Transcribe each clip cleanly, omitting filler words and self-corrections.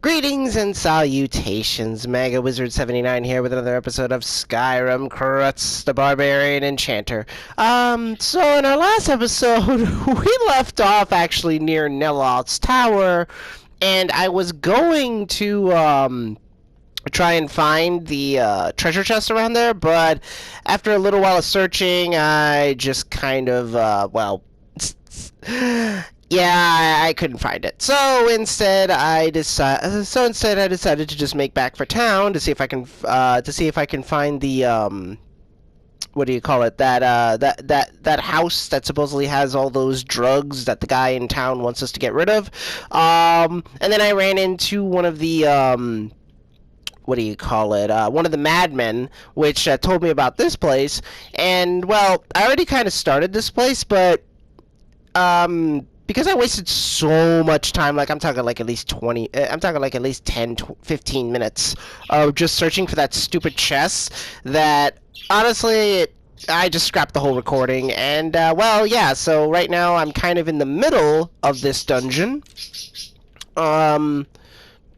Greetings and salutations, Mega Wizard 79 here with another episode of Skyrim, Krutz, the Barbarian, Enchanter. So in our last episode, we left off actually near Nelot's Tower, and I was going to, try and find the, treasure chest around there, but after a little while of searching, I just kind of, yeah, I couldn't find it. So instead, I decided to just make back for town to see if I can find the what do you call it? That house that supposedly has all those drugs that the guy in town wants us to get rid of. And then I ran into one of the what do you call it? One of the madmen, which told me about this place. And well, I already kind of started this place, but because I wasted so much time, like I'm talking like at least 10, 15 minutes of just searching for that stupid chest, that honestly, I just scrapped the whole recording. And, well, yeah, so right now I'm kind of in the middle of this dungeon.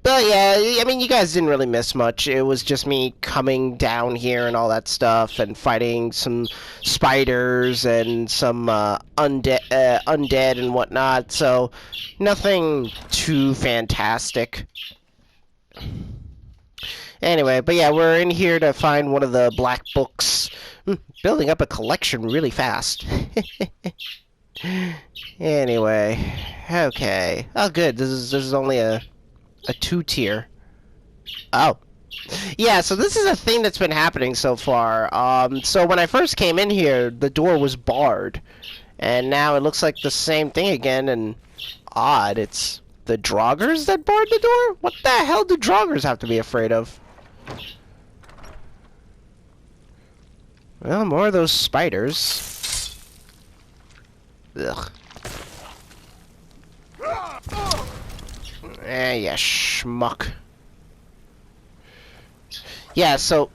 But yeah, I mean, you guys didn't really miss much. It was just me coming down here and all that stuff, and fighting some spiders and some undead and whatnot. So nothing too fantastic. Anyway, but yeah, we're in here to find one of the black books. Building up a collection really fast. Anyway, okay. Oh, good. This is only a 2-tier. Oh. Yeah, so this is a thing that's been happening so far. So when I first came in here, the door was barred. And now it looks like the same thing again, and odd. It's the Draugrs that barred the door? What the hell do Draugrs have to be afraid of? Well, more of those spiders. Ugh. Yeah, schmuck. Yeah, so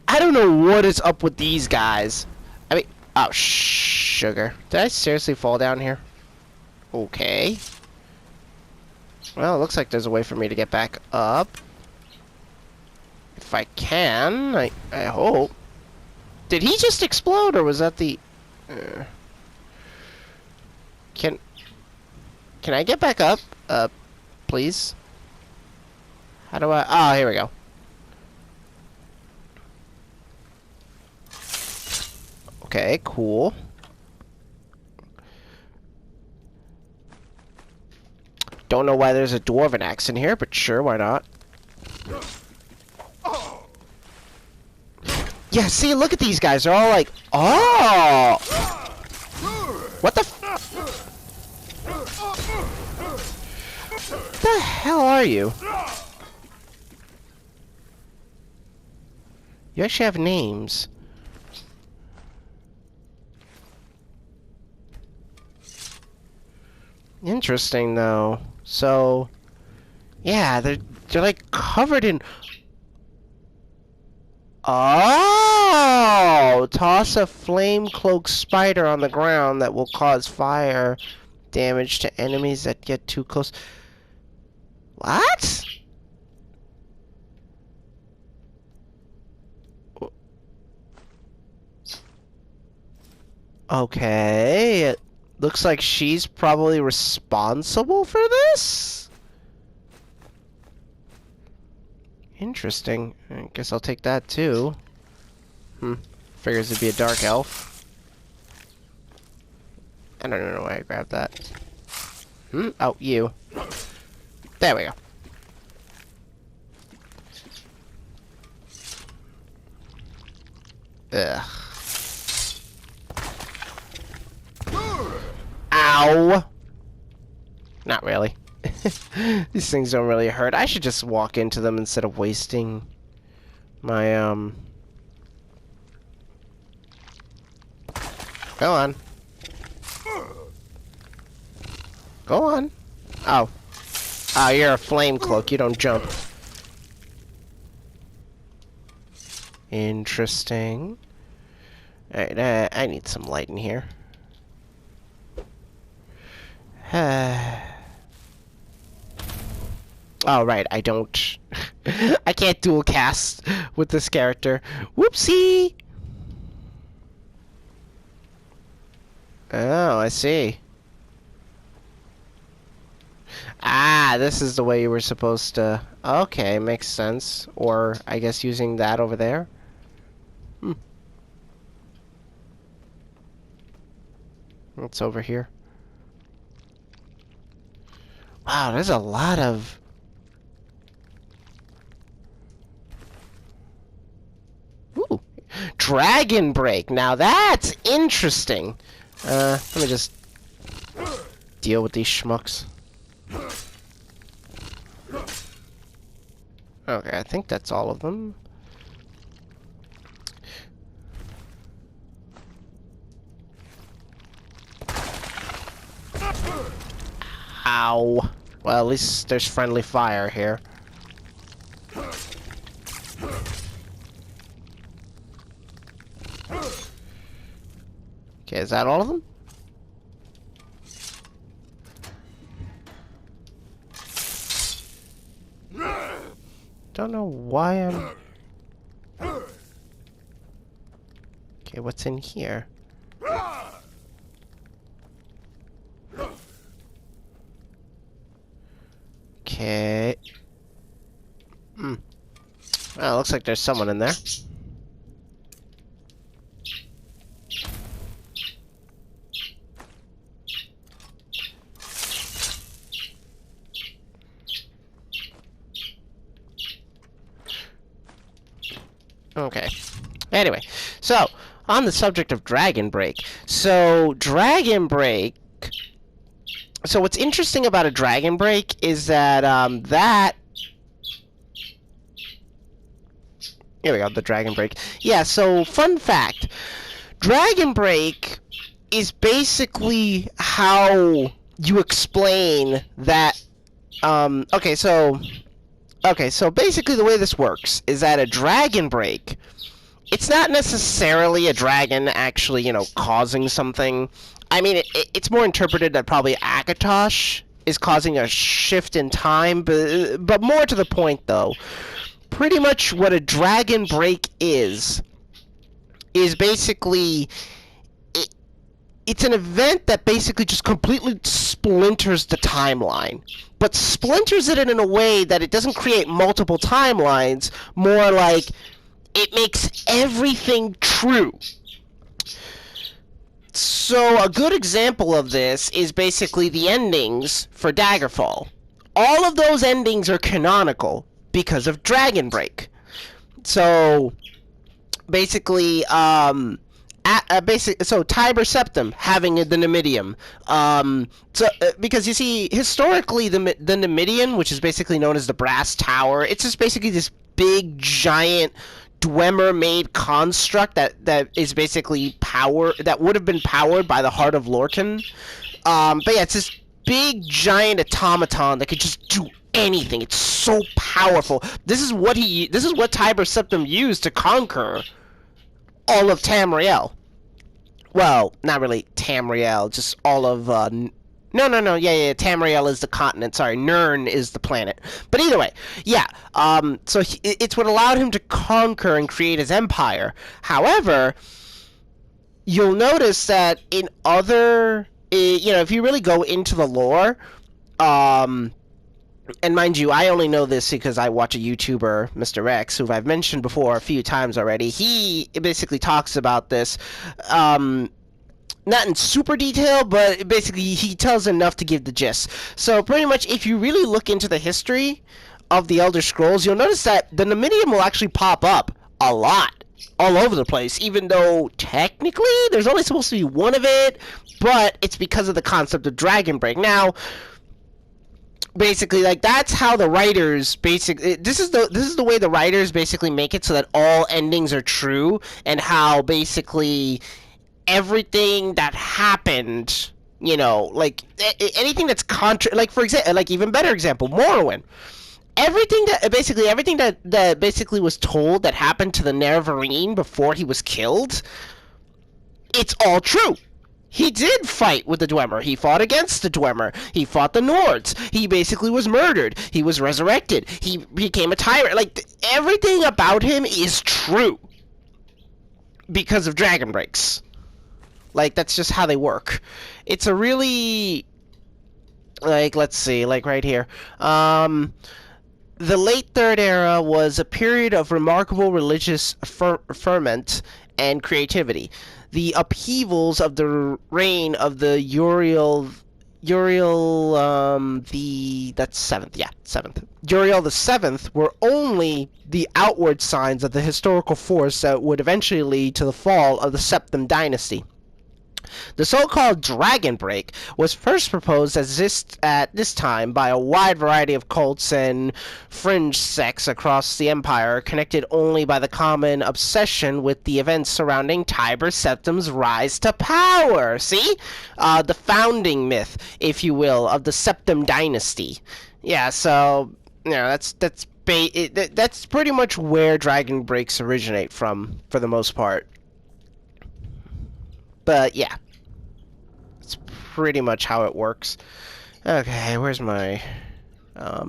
I don't know what is up with these guys. I mean, oh, sugar. Did I seriously fall down here? Okay. Well, it looks like there's a way for me to get back up. If I can, I hope. Did he just explode, or was that the... Can I get back up? Please? How do I... Oh, here we go. Okay, cool. Don't know why there's a dwarven axe in here, but sure, why not? Yeah, see, look at these guys. They're all like, oh! What the What the hell are you? You actually have names. Interesting, though. So, yeah, they're like covered in... Oh! Toss a flame cloak spider on the ground that will cause fire damage to enemies that get too close. What? Okay, it looks like she's probably responsible for this? Interesting. I guess I'll take that too. Figures it'd be a dark elf. I don't know why I grabbed that. Oh, you. There we go. Ugh. Ow! Not really. These things don't really hurt. I should just walk into them instead of wasting my, Go on. Go on. Oh. Oh, you're a flame cloak. You don't jump. Interesting. Alright, I need some light in here. Oh, right, I don't... I can't dual cast with this character. Whoopsie! Oh, I see. Ah, this is the way you were supposed to... Okay, makes sense. Or, I guess using that over there. Hmm. What's over here? Wow, there's a lot of... Ooh. Dragon Break. Now that's interesting. Let me just deal with these schmucks. Okay, I think that's all of them. Ow. Well, at least there's friendly fire here. Okay, is that all of them? Don't know why I'm... Okay, what's in here? Okay. Well, looks like there's someone in there. Okay. Anyway, so on the subject of Dragon Break. So Dragon Break. So what's interesting about a Dragon Break is that here we go, the Dragon Break. Yeah. So fun fact, Dragon Break is basically how you explain that. Okay, so basically the way this works is that a Dragon Break, it's not necessarily a dragon actually, you know, causing something. I mean, it's more interpreted that probably Akatosh is causing a shift in time, but more to the point, though, pretty much what a Dragon Break is basically... It's an event that basically just completely splinters the timeline. But splinters it in a way that it doesn't create multiple timelines, more like it makes everything true. So a good example of this is basically the endings for Daggerfall. All of those endings are canonical because of Dragon Break. So basically, so Tiber Septim having the Numidium. Because you see, historically, the Numidian, which is basically known as the Brass Tower, it's just basically this big, giant, Dwemer-made construct that is basically that would have been powered by the Heart of Lorcan. But yeah, it's this big, giant automaton that could just do anything. It's so powerful. This is what Tiber Septim used to conquer all of Tamriel. Well, not really Tamriel, just all of, No, Tamriel is the continent, sorry, Nirn is the planet. But either way, yeah, so it's what allowed him to conquer and create his empire. However, you'll notice that in other, you know, if you really go into the lore, and mind you, I only know this because I watch a YouTuber, Mr. X, who I've mentioned before a few times already. He basically talks about this, not in super detail, but basically he tells enough to give the gist. So pretty much, if you really look into the history of the Elder Scrolls, you'll notice that the Numidium will actually pop up a lot, all over the place, even though technically there's only supposed to be one of it, but it's because of the concept of Dragon Break. Now, basically, like, that's how the writers this is the way the writers basically make it so that all endings are true, and how basically everything that happened, you know, like anything that's like, for example, like, even better example, Morrowind. Everything that basically was told that happened to the Nerevarine before he was killed, it's all true. He did fight with the Dwemer. He fought against the Dwemer. He fought the Nords. He basically was murdered. He was resurrected. He became a tyrant. Like, everything about him is true. Because of Dragon Breaks. Like, that's just how they work. It's a really... Like, let's see. Like, right here. The late Third Era was a period of remarkable religious ferment and creativity. The upheavals of the reign of the that's seventh, yeah, seventh. Uriel the Seventh were only the outward signs of the historical force that would eventually lead to the fall of the Septim dynasty. The so-called Dragon Break was first proposed at this time by a wide variety of cults and fringe sects across the empire, connected only by the common obsession with the events surrounding Tiber Septim's rise to power. See? The founding myth, if you will, of the Septim dynasty. Yeah, so, you know, that's pretty much where Dragon Breaks originate from, for the most part. But, yeah. It's pretty much how it works. Okay, where's my... Alright,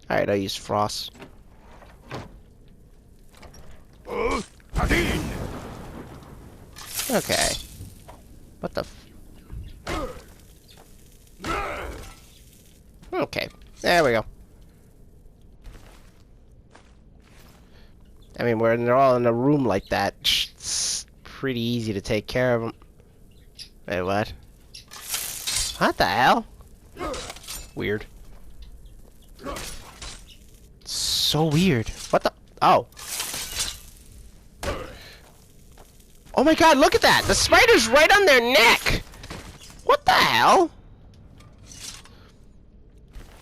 I'll use Frost. Okay. What the Okay, there we go. I mean, when they're all in a room like that, it's pretty easy to take care of them. Wait, what? What the hell? Weird. So weird. What the? Oh. Oh my god, look at that! The spider's right on their neck! What the hell?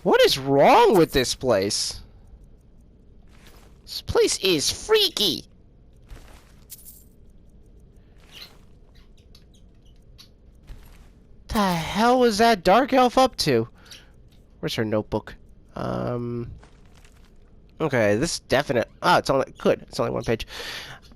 What is wrong with this place? This place is freaky! The hell was that dark elf up to? Where's her notebook? Okay, this definite... Oh, it's only... Good. It's only one page.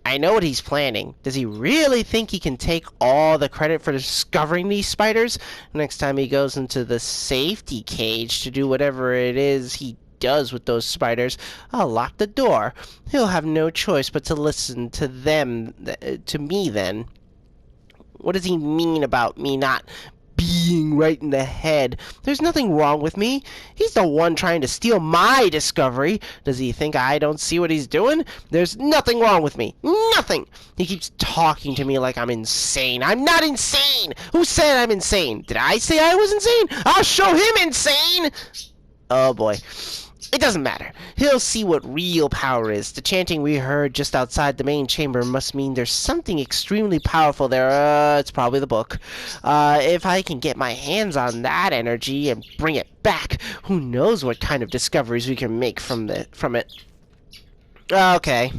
I know what he's planning. Does he really think he can take all the credit for discovering these spiders? Next time he goes into the safety cage to do whatever it is he does with those spiders, I'll lock the door. He'll have no choice but to listen to them... to me, then. What does he mean about me not... being right in the head? There's nothing wrong with me. He's the one trying to steal my discovery. Does he think I don't see what he's doing? There's nothing wrong with me. Nothing. He keeps talking to me like I'm insane. I'm not insane. Who said I'm insane? Did I say I was insane? I'll show him insane. Oh boy. It doesn't matter. He'll see what real power is. The chanting we heard just outside the main chamber must mean there's something extremely powerful there. It's probably the book. If I can get my hands on that energy and bring it back, who knows what kind of discoveries we can make from it. Okay.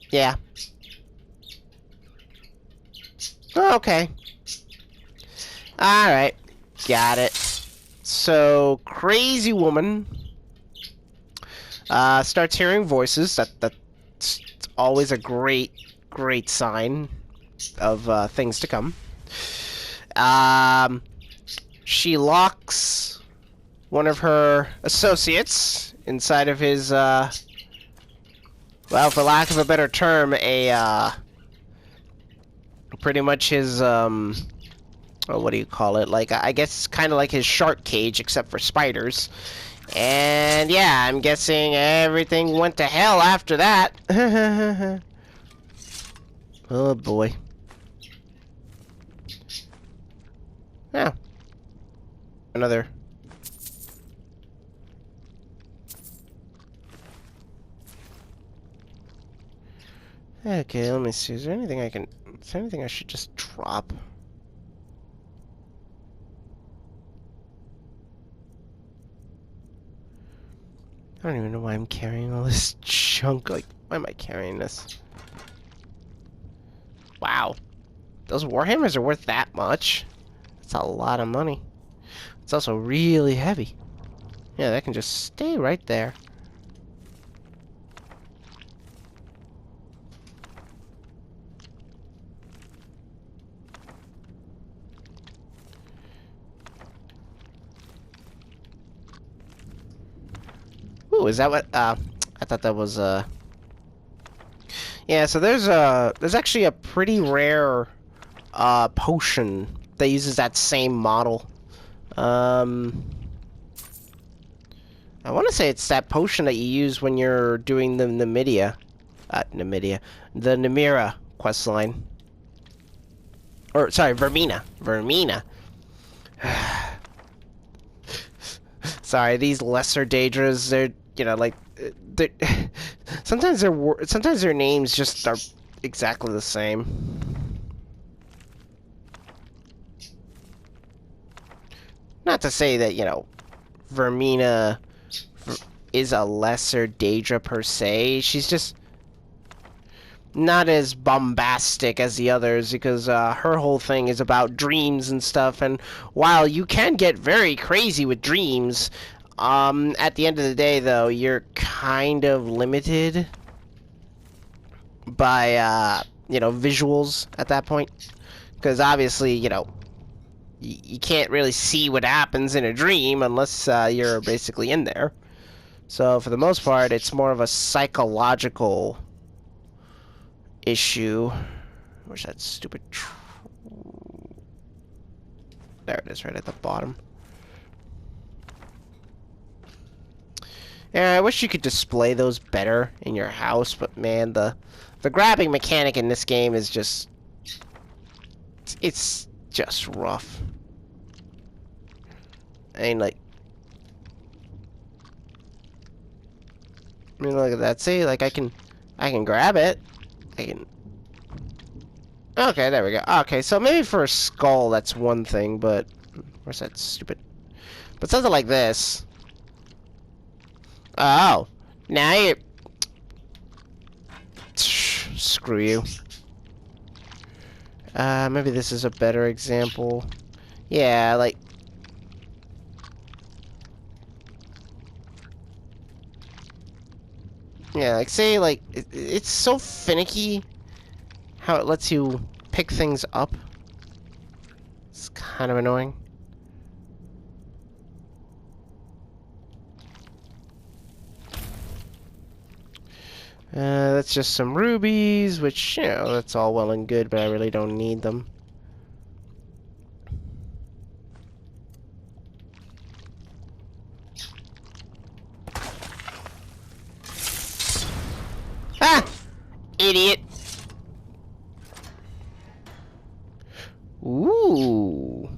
Yeah. Okay. Alright. Got it. So, crazy woman... starts hearing voices. That's always a great sign of things to come. She locks one of her associates inside of his, well, for lack of a better term, pretty much his, oh, what do you call it? Like, I guess kind of like his shark cage, except for spiders. And yeah, I'm guessing everything went to hell after that. Oh boy. Yeah. Another. Okay, let me see. Is there anything I should just drop? I don't even know why I'm carrying all this junk. Like, why am I carrying this? Wow. Those Warhammers are worth that much. That's a lot of money. It's also really heavy. Yeah, that can just stay right there. Ooh, is that what? I thought that was Yeah, so there's actually a pretty rare potion that uses that same model. I want to say it's that potion that you use when you're doing the the Namira questline. Or sorry, Vermina. Sorry, these lesser Daedras, they're, you know, like, they're, sometimes their names just are exactly the same. Not to say that, you know, Vermina is a lesser Daedra per se. She's just not as bombastic as the others, because her whole thing is about dreams and stuff, and while you can get very crazy with dreams, at the end of the day, though, you're kind of limited by, you know, visuals at that point, because obviously, you know, you can't really see what happens in a dream unless you're basically in there. So for the most part, it's more of a psychological issue. Where's that stupid there it is, right at the bottom. Yeah, I wish you could display those better in your house, but man, the grabbing mechanic in this game is just, it's just rough. I mean, like, I mean, look at that. See, like, I can grab it. I can. Okay, there we go. Okay, so maybe for a skull, that's one thing, but where's that stupid? But something like this. Oh, now you. Screw you. Maybe this is a better example. Yeah, like. Yeah, like, say, like, it's so finicky how it lets you pick things up. It's kind of annoying. That's just some rubies, which, you know, that's all well and good, but I really don't need them. Ah! Idiot! Ooh.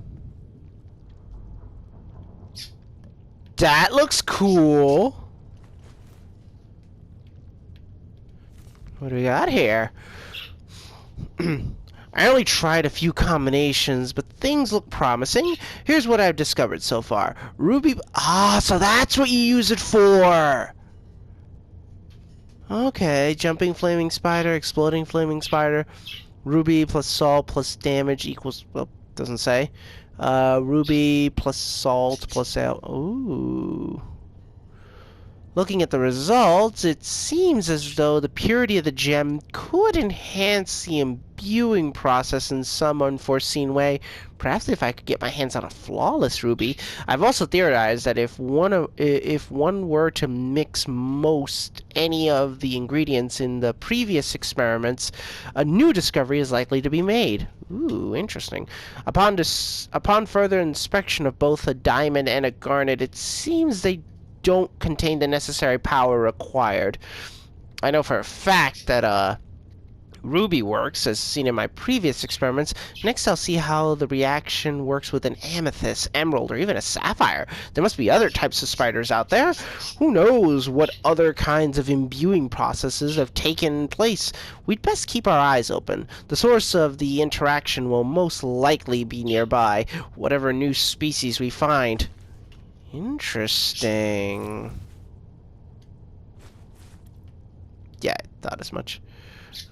That looks cool. What do we got here? I only tried a few combinations, but things look promising. Here's what I've discovered so far. Ruby... Ah, so that's what you use it for! Okay, jumping flaming spider, exploding flaming spider. Ruby plus salt plus damage equals... Well, doesn't say. Ruby plus salt plus... Ooh... Looking at the results, it seems as though the purity of the gem could enhance the imbuing process in some unforeseen way. Perhaps if I could get my hands on a flawless ruby. I've also theorized that if one were to mix any of the ingredients in the previous experiments, a new discovery is likely to be made. Ooh, interesting. Upon further inspection of both a diamond and a garnet, it seems they don't contain the necessary power required. I know for a fact that ruby works, as seen in my previous experiments. Next I'll see how the reaction works with an amethyst, emerald, or even a sapphire. There must be other types of spiders out there. Who knows what other kinds of imbuing processes have taken place? We'd best keep our eyes open. The source of the interaction will most likely be nearby, whatever new species we find. Interesting. Yeah, I thought as much.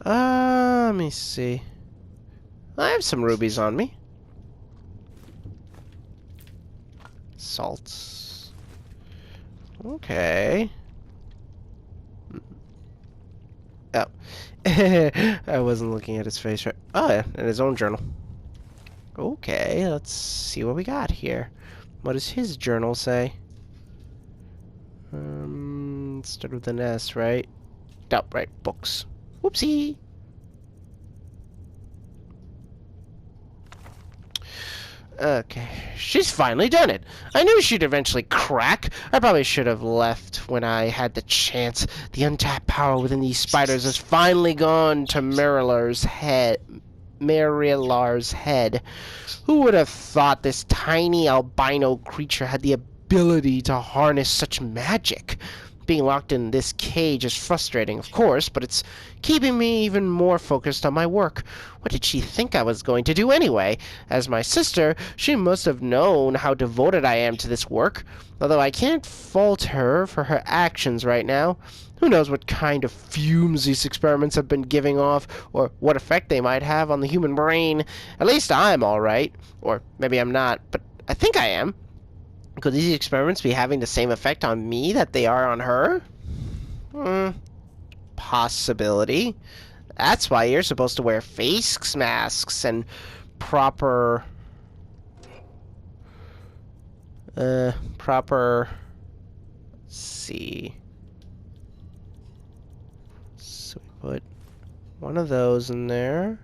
Let me see. I have some rubies on me. Salts. Okay. Oh. I wasn't looking at his face right. Oh, yeah, in his own journal. Okay, let's see what we got here. What does his journal say? Start with an S, right? Oh, right. Books. Whoopsie. Okay, she's finally done it. I knew she'd eventually crack. I probably should have left when I had the chance. The untapped power within these spiders has finally gone to Marilar's head. Who would have thought this tiny albino creature had the ability to harness such magic? Being locked in this cage is frustrating, of course, but it's keeping me even more focused on my work. What did she think I was going to do anyway? As my sister, she must have known how devoted I am to this work, although I can't fault her for her actions right now. Who knows what kind of fumes these experiments have been giving off, or what effect they might have on the human brain. At least I'm alright. Or maybe I'm not, but I think I am. Could these experiments be having the same effect on me that they are on her? Possibility. That's why you're supposed to wear face masks and proper... Let's see. So we put one of those in there.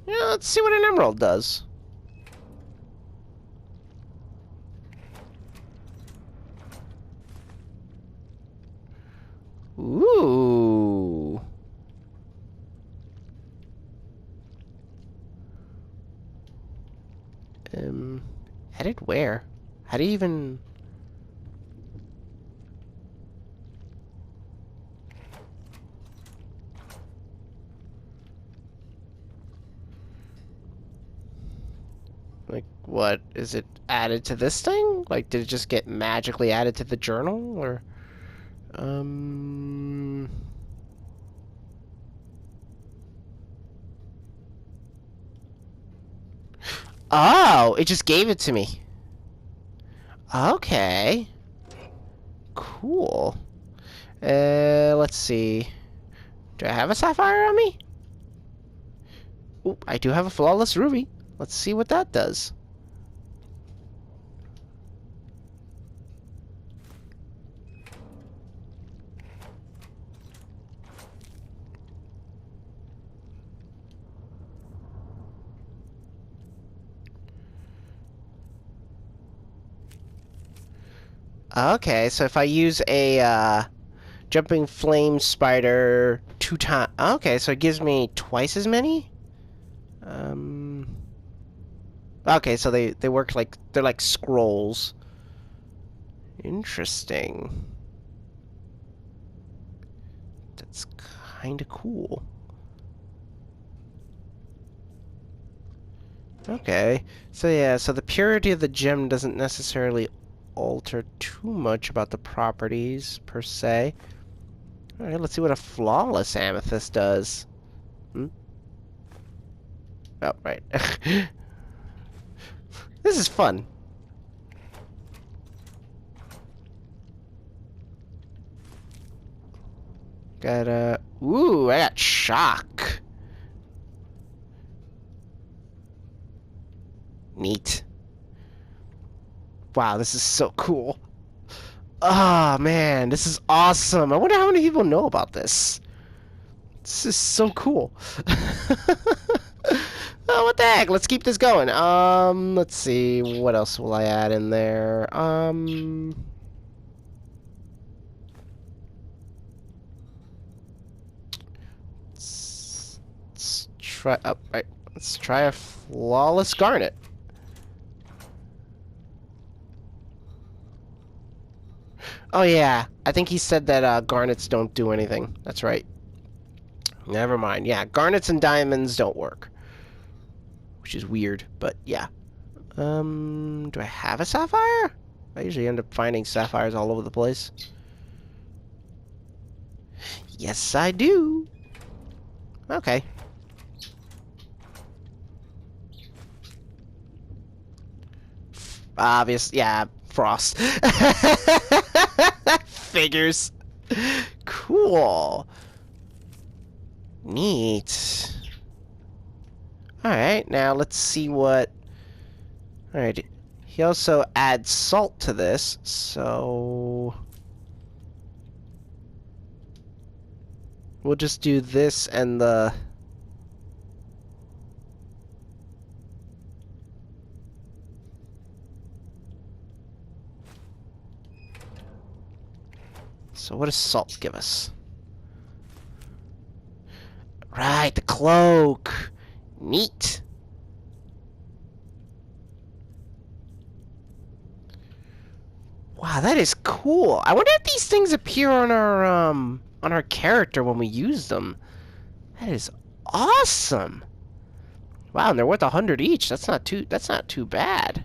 Yeah, let's see what an emerald does. Ooh. Headed where? How do you even... Like, what? Is it added to this thing? Like, did it just get magically added to the journal? Or... Oh, it just gave it to me. Okay. Cool. Let's see. Do I have a sapphire on me? Ooh, I do have a flawless ruby. Let's see what that does. Okay, so if I use a jumping flame spider 2 times... Okay, so it gives me twice as many? Okay, so they work like... They're like scrolls. Interesting. That's kind of cool. Okay, so yeah, so the purity of the gem doesn't necessarily alter too much about the properties per se. Alright, let's see what a flawless amethyst does. Oh, right. This is fun. Got a... Ooh, I got shock. Neat. Wow, this is so cool. Oh, man, this is awesome. I wonder how many people know about this. This is so cool. Oh, what the heck? Let's keep this going. Let's see. What else will I add in there? Let's try... Oh, right. Let's try a flawless garnet. Oh, yeah. I think he said that garnets don't do anything. That's right. Never mind. Yeah, garnets and diamonds don't work. Which is weird, but yeah. Do I have a sapphire? I usually end up finding sapphires all over the place. Yes, I do. Okay. Obvious, yeah, frost. Figures. Cool. Neat. Alright, now let's see what... Alright, he also adds salt to this, so... we'll just do this and the... So what does salt give us? Right, the cloak. Neat. Wow, that is cool. I wonder if these things appear on our character when we use them. That is awesome. Wow, and they're worth 100 each. That's not too bad.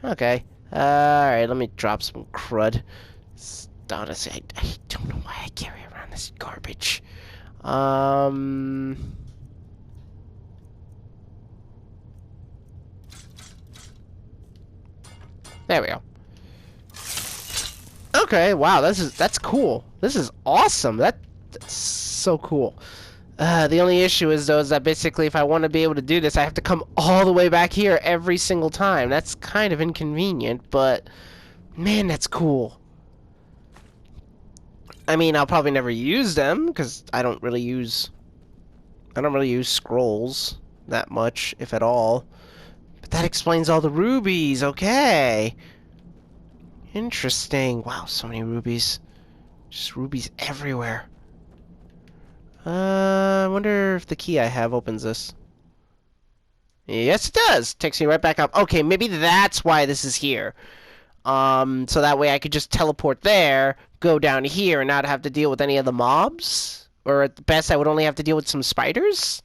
Okay. All right, let me drop some crud. Honestly, I don't know why I carry around this garbage. There we go. Okay, wow, that's cool. This is awesome. That's so cool. The only issue is though is that basically if I want to be able to do this, I have to come all the way back here every single time. That's kind of inconvenient, but man, that's cool. I mean, I'll probably never use them because I don't really use scrolls that much, if at all. But that explains all the rubies. Okay. Interesting. Wow, so many rubies. Just rubies everywhere. I wonder if the key I have opens this. Yes, it does. Takes me right back up. Okay, maybe that's why this is here. So that way I could just teleport there, go down here, and not have to deal with any of the mobs? Or at best, I would only have to deal with some spiders?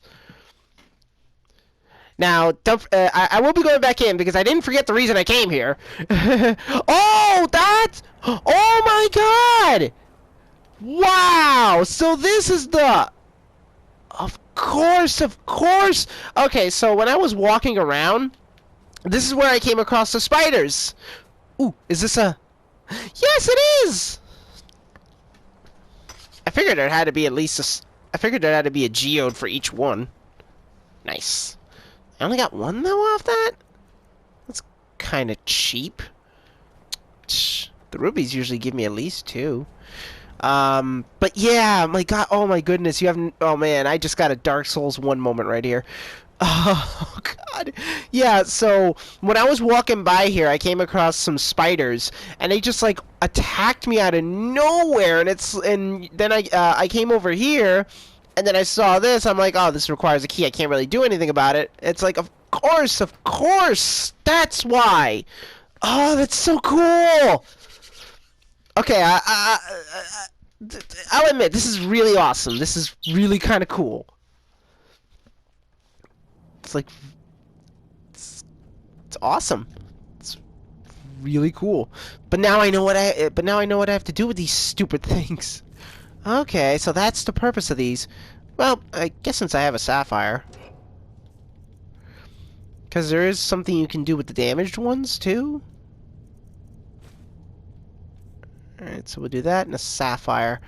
Now, I will be going back in because I didn't forget the reason I came here. Oh, that's... Oh my god! Wow! So this is the... Of course, of course! Okay, so when I was walking around, this is where I came across the spiders. Ooh, is this a... Yes, it is! I figured there had to be at least a... I figured there had to be a geode for each one. Nice. I only got one, though, off that? That's kind of cheap. The rubies usually give me at least 2. But yeah, my god, oh my goodness, you haven't... Oh man, I just got a Dark Souls 1 moment right here. Oh god. Yeah, so when I was walking by here, I came across some spiders, and they just like attacked me out of nowhere, and then I came over here, and then I saw this. I'm like, oh, this requires a key. I can't really do anything about it. It's like, of course, that's why. Oh, that's so cool. Okay, I'll admit, this is really awesome. This is really kind of cool. It's like, it's awesome. It's really cool. But now I know what I have to do with these stupid things. Okay, so that's the purpose of these. Well, I guess since I have a sapphire, because there is something you can do with the damaged ones too. Alright, so we'll do that and a sapphire.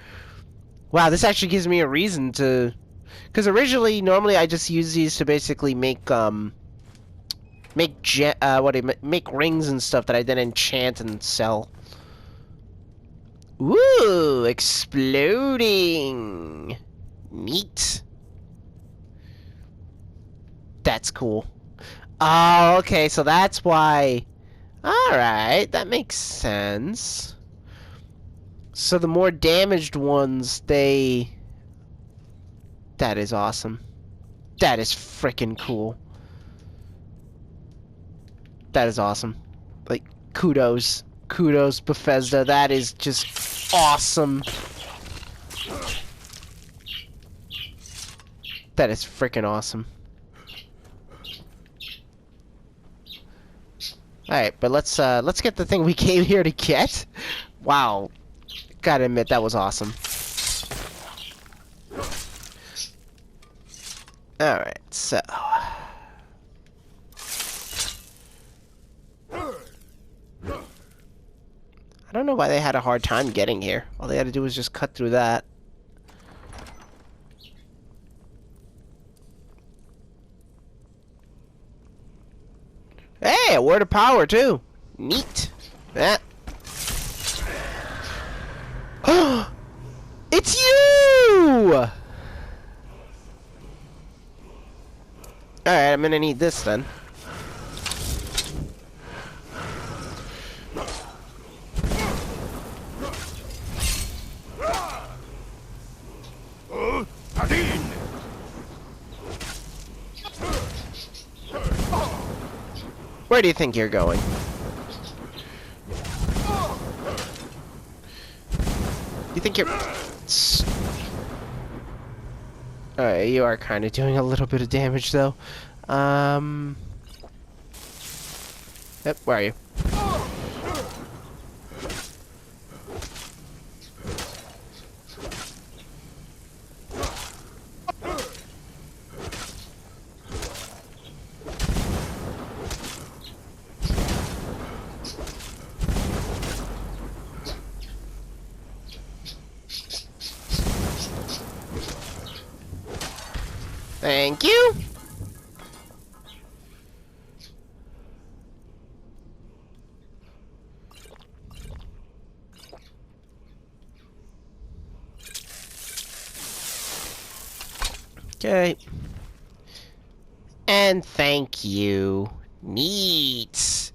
Wow, this actually gives me a reason to... Because originally, normally I just use these to basically make make rings and stuff that I then enchant and sell. Ooh, exploding! Neat. That's cool. Oh, okay, so that's why... Alright, that makes sense. So the more damaged ones, they... That is awesome. That is freaking cool. That is awesome. Like, kudos. Kudos, Bethesda. That is just awesome. That is freaking awesome. Alright, but let's get the thing we came here to get. Wow. Gotta admit, that was awesome. Alright, so... I don't know why they had a hard time getting here. All they had to do was just cut through that. Hey, a word of power, too. Neat. That. It's you! Alright, I'm gonna need this then. Where do you think you're going? You think you're... Alright, you are kind of doing a little bit of damage, though. Yep, where are you? Thank you. Okay. And thank you. Neat.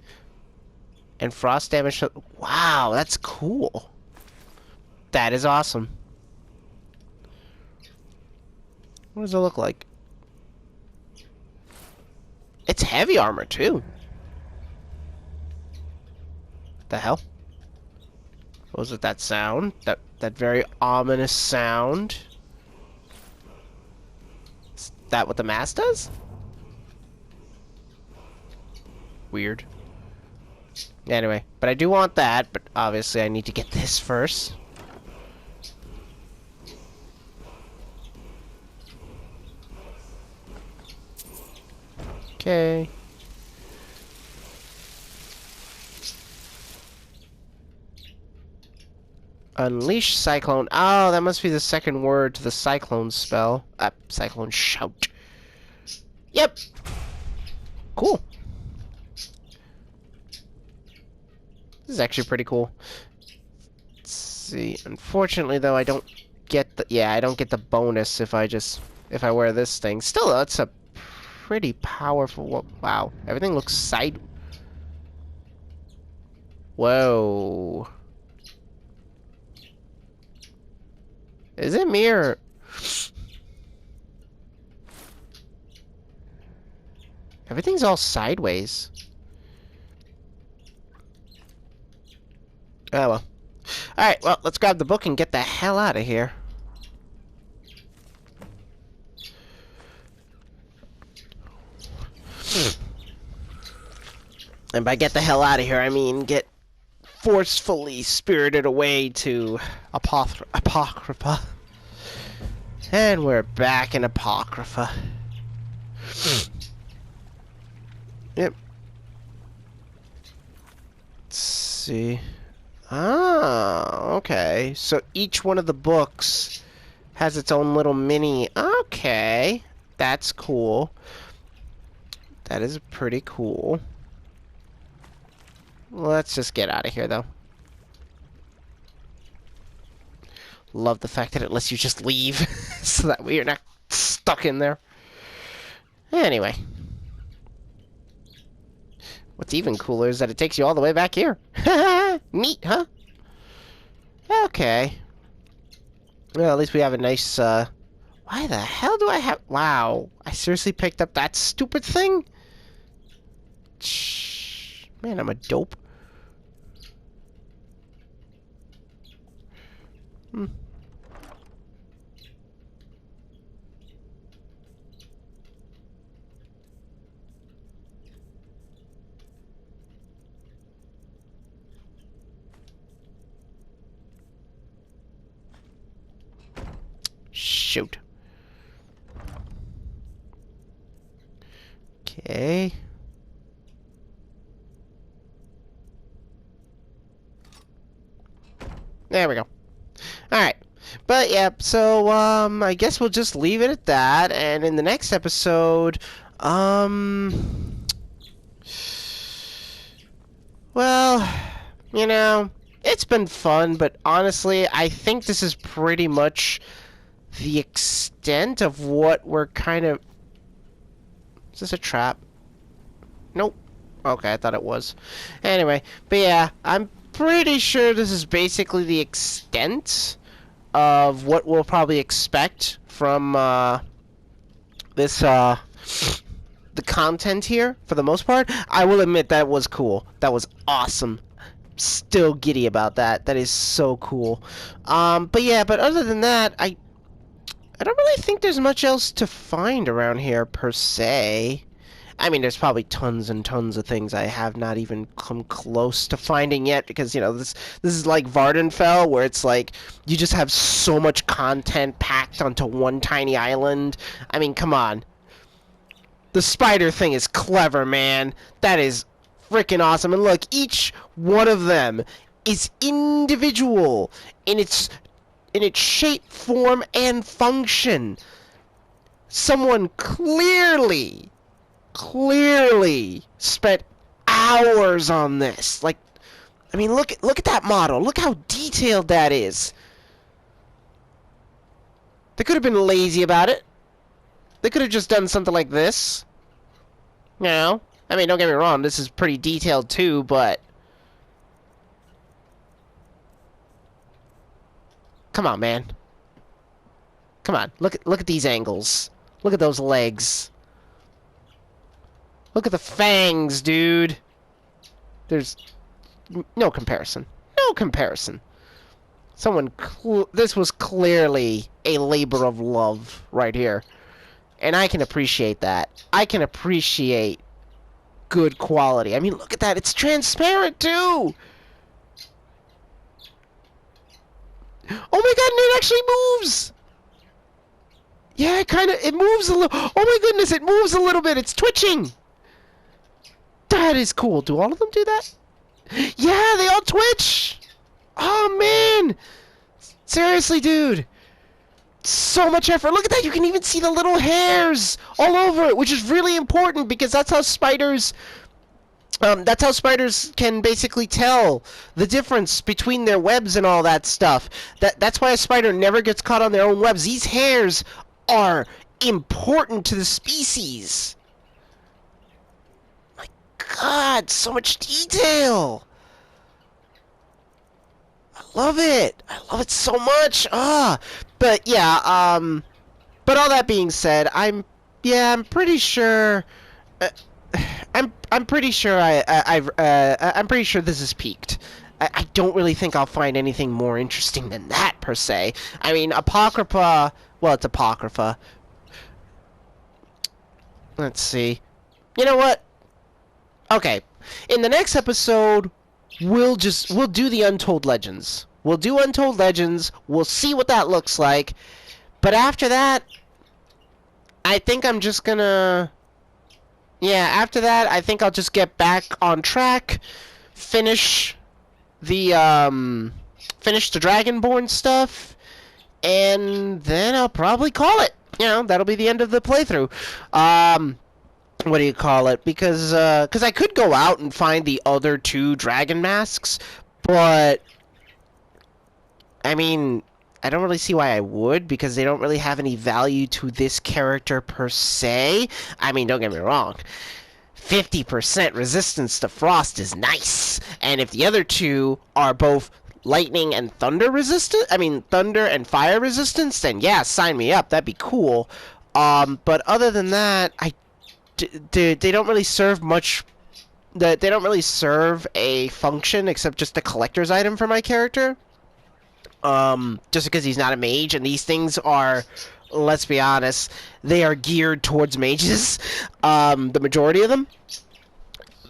And frost damage. Wow, that's cool. That is awesome. What does it look like? It's heavy armor, too. What the hell? What was it, that sound? That very ominous sound? Is that what the mask does? Weird. Anyway, but I do want that, but obviously I need to get this first. Okay. Unleash Cyclone. Oh, that must be the second word to the Cyclone spell. Cyclone Shout. Yep. Cool. This is actually pretty cool. Let's see. Unfortunately, though, I don't get the... Yeah, I don't get the bonus if I wear this thing. Still, though, it's a pretty powerful... Wow. Everything looks side... Whoa. Is it me or... Everything's all sideways. Oh, well. Alright, well, let's grab the book and get the hell out of here. And by get the hell out of here, I mean get forcefully spirited away to Apocrypha. And we're back in Apocrypha. Yep. Let's see. Ah, okay. So each one of the books has its own little mini... Okay. That's cool. That is pretty cool. Let's just get out of here, though. Love the fact that it lets you just leave, so that way you're not stuck in there. Anyway. What's even cooler is that it takes you all the way back here. Neat, huh? Okay. Well, at least we have a nice, Why the hell do I have... Wow. I seriously picked up that stupid thing? Man, I'm a dope. Shoot. Okay. There we go. Alright. But, yeah, so, I guess we'll just leave it at that, and in the next episode, well, you know, it's been fun, but honestly, I think this is pretty much the extent of what we're kind of... Is this a trap? Nope. Okay, I thought it was. Anyway, but yeah, I'm pretty sure this is basically the extent of what we'll probably expect from this the content here for the most part. I will admit that was cool. That was awesome. Still giddy about that. That is so cool. But yeah, but other than that, I don't really think there's much else to find around here per se. I mean, there's probably tons and tons of things I have not even come close to finding yet, because, you know, this is like Vardenfell, where it's like, you just have so much content packed onto one tiny island. I mean, come on. The spider thing is clever, man. That is freaking awesome. And look, each one of them is individual in its shape, form, and function. Someone clearly spent hours on this. Like, I mean, look at that model. Look how detailed that is. They could have been lazy about it. They could have just done something like this. You know? I mean, don't get me wrong, this is pretty detailed too, but come on, man. Come on. Look at these angles. Look at those legs. Look at the fangs, dude. There's no comparison. No comparison. This was clearly a labor of love right here. And I can appreciate that. I can appreciate good quality. I mean, look at that. It's transparent, too. Oh my god, and it actually moves. Yeah, it moves a little. Oh my goodness, it moves a little bit. It's twitching. That is cool. Do all of them do that? Yeah, they all twitch. Oh, man. Seriously, dude. So much effort. Look at that. You can even see the little hairs all over it, which is really important because that's how spiders can basically tell the difference between their webs and all that stuff. That's why a spider never gets caught on their own webs. These hairs are important to the species. My God, so much detail. I love it. I love it so much. But yeah, but all that being said, I'm pretty sure I'm pretty sure I'm pretty sure this is peaked. I don't really think I'll find anything more interesting than that, per se. I mean, Apocrypha... Well, it's Apocrypha. Let's see. You know what? Okay. In the next episode, we'll do the Untold Legends. We'll do Untold Legends. We'll see what that looks like. But after that, I think I'm just gonna... Yeah, after that, I think I'll just get back on track, finish the Dragonborn stuff, and then I'll probably call it. You know, that'll be the end of the playthrough. What do you call it? Because I could go out and find the other 2 dragon masks, but I mean, I don't really see why I would, because they don't really have any value to this character per se. I mean, don't get me wrong. 50% resistance to frost is nice. And if the other 2 are both lightning and thunder resistant, I mean, thunder and fire resistance, then yeah, sign me up. That'd be cool. But other than that, they don't really serve much. They don't really serve a function except just a collector's item for my character. Just because he's not a mage, and these things are, let's be honest, they are geared towards mages, the majority of them.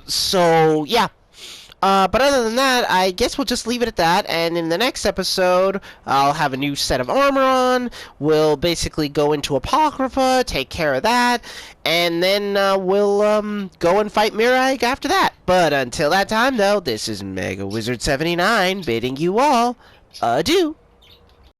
So, yeah. But other than that, I guess we'll just leave it at that, and in the next episode, I'll have a new set of armor on, we'll basically go into Apocrypha, take care of that, and then we'll go and fight Mirag after that. But until that time, though, this is Mega Wizard 79 bidding you all adieu.